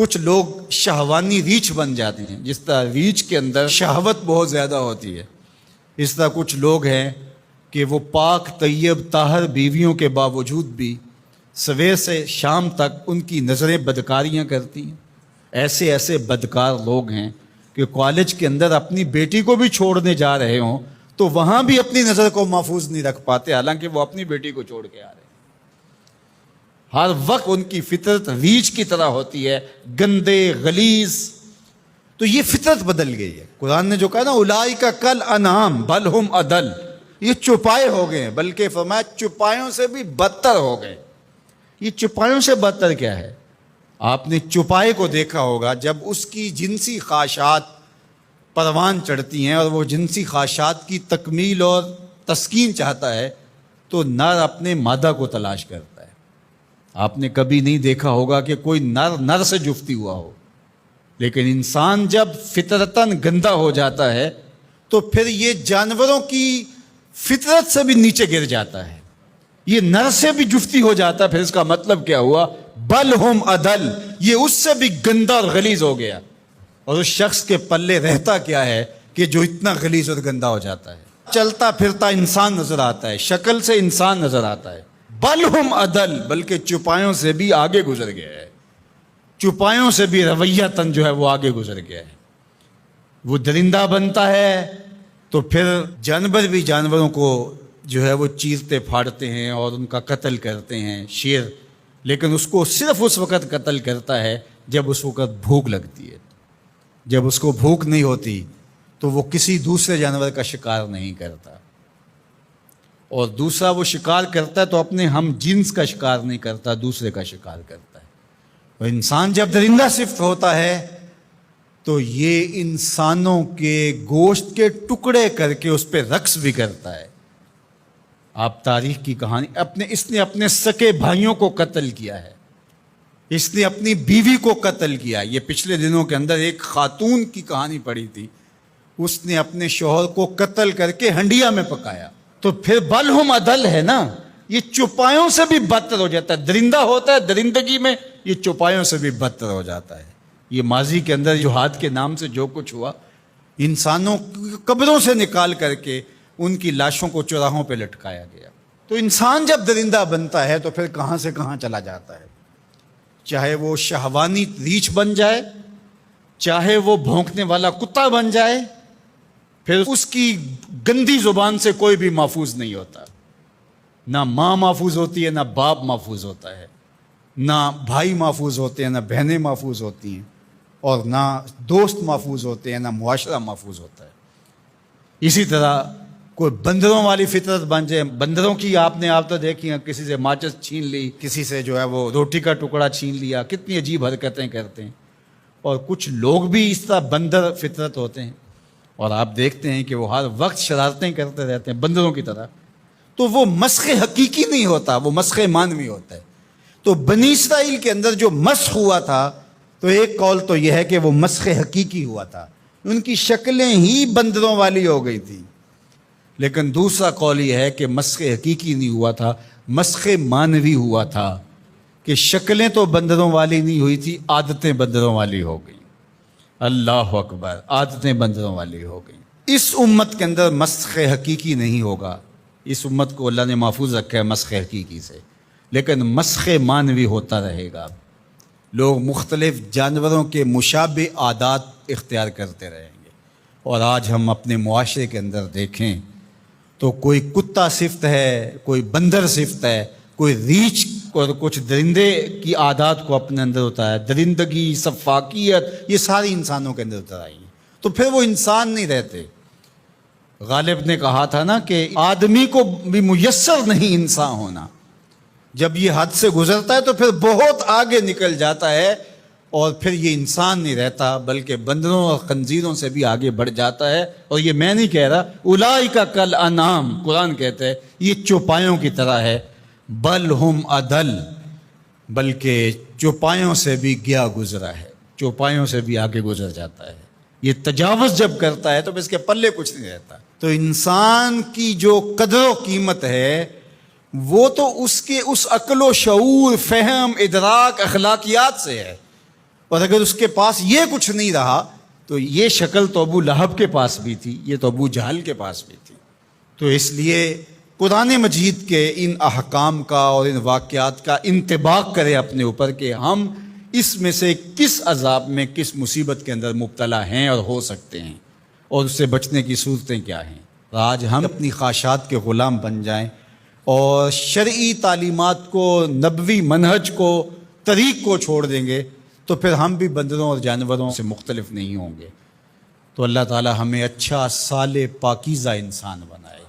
کچھ لوگ شہوانی ریچھ بن جاتے ہیں، جس طرح ریچھ کے اندر شہوت بہت زیادہ ہوتی ہے، اس طرح کچھ لوگ ہیں کہ وہ پاک طیب طاہر بیویوں کے باوجود بھی سویر سے شام تک ان کی نظریں بدکاریاں کرتی ہیں۔ ایسے ایسے بدکار لوگ ہیں کہ کالج کے اندر اپنی بیٹی کو بھی چھوڑنے جا رہے ہوں تو وہاں بھی اپنی نظر کو محفوظ نہیں رکھ پاتے، حالانکہ وہ اپنی بیٹی کو چھوڑ کے آ رہے ہیں۔ ہر وقت ان کی فطرت ریچھ کی طرح ہوتی ہے، گندے غلیظ۔ تو یہ فطرت بدل گئی ہے۔ قرآن نے جو کہا نا اولئک کالانعام بل ہم اضل، یہ چوپائے ہو گئے ہیں، بلکہ فرمایا چوپایوں سے بھی بدتر ہو گئے۔ یہ چوپایوں سے بدتر کیا ہے؟ آپ نے چوپائے کو دیکھا ہوگا، جب اس کی جنسی خواہشات پروان چڑھتی ہیں اور وہ جنسی خواہشات کی تکمیل اور تسکین چاہتا ہے تو نر اپنے مادہ کو تلاش کرتا ہے۔ آپ نے کبھی نہیں دیکھا ہوگا کہ کوئی نر سے جفتی ہوا ہو، لیکن انسان جب فطرتاً گندا ہو جاتا ہے تو پھر یہ جانوروں کی فطرت سے بھی نیچے گر جاتا ہے، یہ نر سے بھی جفتی ہو جاتا ہے۔ پھر اس کا مطلب کیا ہوا؟ بل ہم اضل، یہ اس سے بھی گندا اور غلیظ ہو گیا۔ اور اس شخص کے پلے رہتا کیا ہے کہ جو اتنا غلیظ اور گندا ہو جاتا ہے؟ چلتا پھرتا انسان نظر آتا ہے، شکل سے انسان نظر آتا ہے، بل ہم اضل، بلکہ چوپایوں سے بھی آگے گزر گیا ہے، چوپایوں سے بھی رویتاً جو ہے وہ آگے گزر گیا ہے۔ وہ درندہ بنتا ہے تو پھر جانور بھی جانوروں کو جو ہے وہ چیرتے پھاڑتے ہیں اور ان کا قتل کرتے ہیں، شیر، لیکن اس کو صرف اس وقت قتل کرتا ہے جب اس وقت بھوک لگتی ہے۔ جب اس کو بھوک نہیں ہوتی تو وہ کسی دوسرے جانور کا شکار نہیں کرتا، اور دوسرا وہ شکار کرتا ہے تو اپنے ہم جنس کا شکار نہیں کرتا، دوسرے کا شکار کرتا ہے۔ اور انسان جب درندہ صفت ہوتا ہے تو یہ انسانوں کے گوشت کے ٹکڑے کر کے اس پہ رقص بھی کرتا ہے۔ آپ تاریخ کی کہانی، اس نے اپنے سکے بھائیوں کو قتل کیا ہے، اس نے اپنی بیوی کو قتل کیا۔ یہ پچھلے دنوں کے اندر ایک خاتون کی کہانی پڑھی تھی، اس نے اپنے شوہر کو قتل کر کے ہنڈیا میں پکایا۔ تو پھر بل ہم اضل ہے نا، یہ چوپایوں سے بھی بدتر ہو جاتا ہے۔ درندہ ہوتا ہے درندگی میں، یہ چوپایوں سے بھی بدتر ہو جاتا ہے۔ یہ ماضی کے اندر جہاد کے نام سے جو کچھ ہوا، انسانوں قبروں سے نکال کر کے ان کی لاشوں کو چوراہوں پہ لٹکایا گیا۔ تو انسان جب درندہ بنتا ہے تو پھر کہاں سے کہاں چلا جاتا ہے، چاہے وہ شہوانی ریچھ بن جائے، چاہے وہ بھونکنے والا کتا بن جائے، پھر اس کی گندی زبان سے کوئی بھی محفوظ نہیں ہوتا۔ نہ ماں محفوظ ہوتی ہے، نہ باپ محفوظ ہوتا ہے، نہ بھائی محفوظ ہوتے ہیں، نہ بہنیں محفوظ ہوتی ہیں، اور نہ دوست محفوظ ہوتے ہیں، نہ معاشرہ محفوظ ہوتا ہے۔ اسی طرح کوئی بندروں والی فطرت بن جائے، بندروں کی آپ تو دیکھی ہیں، کسی سے ماچس چھین لی، کسی سے جو ہے وہ روٹی کا ٹکڑا چھین لیا، کتنی عجیب حرکتیں کرتے ہیں۔ اور کچھ لوگ بھی اس طرح بندر فطرت ہوتے ہیں، اور آپ دیکھتے ہیں کہ وہ ہر وقت شرارتیں کرتے رہتے ہیں بندروں کی طرح۔ تو وہ مسخ حقیقی نہیں ہوتا، وہ مسخ مانوی ہوتا ہے۔ تو بنی اسرائیل کے اندر جو مسخ ہوا تھا، تو ایک قول تو یہ ہے کہ وہ مسخ حقیقی ہوا تھا، ان کی شکلیں ہی بندروں والی ہو گئی تھی۔ لیکن دوسرا قول یہ ہے کہ مسخ حقیقی نہیں ہوا تھا، مسخ مانوی ہوا تھا، کہ شکلیں تو بندروں والی نہیں ہوئی تھی، عادتیں بندروں والی ہو گئی۔ اللہ اکبر، عادتیں بندروں والی ہو گئی۔ اس امت کے اندر مسخ حقیقی نہیں ہوگا، اس امت کو اللہ نے محفوظ رکھا ہے مسخ حقیقی سے، لیکن مسخ مانوی ہوتا رہے گا۔ لوگ مختلف جانوروں کے مشابہ عادات اختیار کرتے رہیں گے۔ اور آج ہم اپنے معاشرے کے اندر دیکھیں تو کوئی کتا صفت ہے، کوئی بندر صفت ہے، کوئی ریچھ اور کچھ درندے کی عادات کو اپنے اندر اتارا ہے۔ درندگی، سفاکیت، یہ ساری انسانوں کے اندر اتر آئی ہیں، تو پھر وہ انسان نہیں رہتے۔ غالب نے کہا تھا نا کہ آدمی کو بھی میسر نہیں انسان ہونا، جب یہ حد سے گزرتا ہے تو پھر بہت آگے نکل جاتا ہے، اور پھر یہ انسان نہیں رہتا بلکہ بندروں اور خنزیروں سے بھی آگے بڑھ جاتا ہے۔ اور یہ میں نہیں کہہ رہا، اولئک کالانعام، قرآن کہتا ہے یہ چوپایوں کی طرح ہے، بل ہم اضل، بلکہ چوپایوں سے بھی گیا گزرا ہے، چوپایوں سے بھی آگے گزر جاتا ہے۔ یہ تجاوز جب کرتا ہے تو اس کے پلے کچھ نہیں رہتا۔ تو انسان کی جو قدر و قیمت ہے وہ تو اس کے اس عقل و شعور، فہم، ادراک، اخلاقیات سے ہے۔ اور اگر اس کے پاس یہ کچھ نہیں رہا تو یہ شکل تو ابو لہب کے پاس بھی تھی، یہ تو ابو جہل کے پاس بھی تھی۔ تو اس لیے قرآن مجید کے ان احکام کا اور ان واقعات کا انطباق کرے اپنے اوپر کہ ہم اس میں سے کس عذاب میں، کس مصیبت کے اندر مبتلا ہیں اور ہو سکتے ہیں، اور اس سے بچنے کی صورتیں کیا ہیں۔ آج ہم اپنی خواہشات کے غلام بن جائیں اور شرعی تعلیمات کو، نبوی منہج کو، طریق کو چھوڑ دیں گے تو پھر ہم بھی بندروں اور جانوروں سے مختلف نہیں ہوں گے۔ تو اللہ تعالی ہمیں اچھا، صالح، پاکیزہ انسان بنائے۔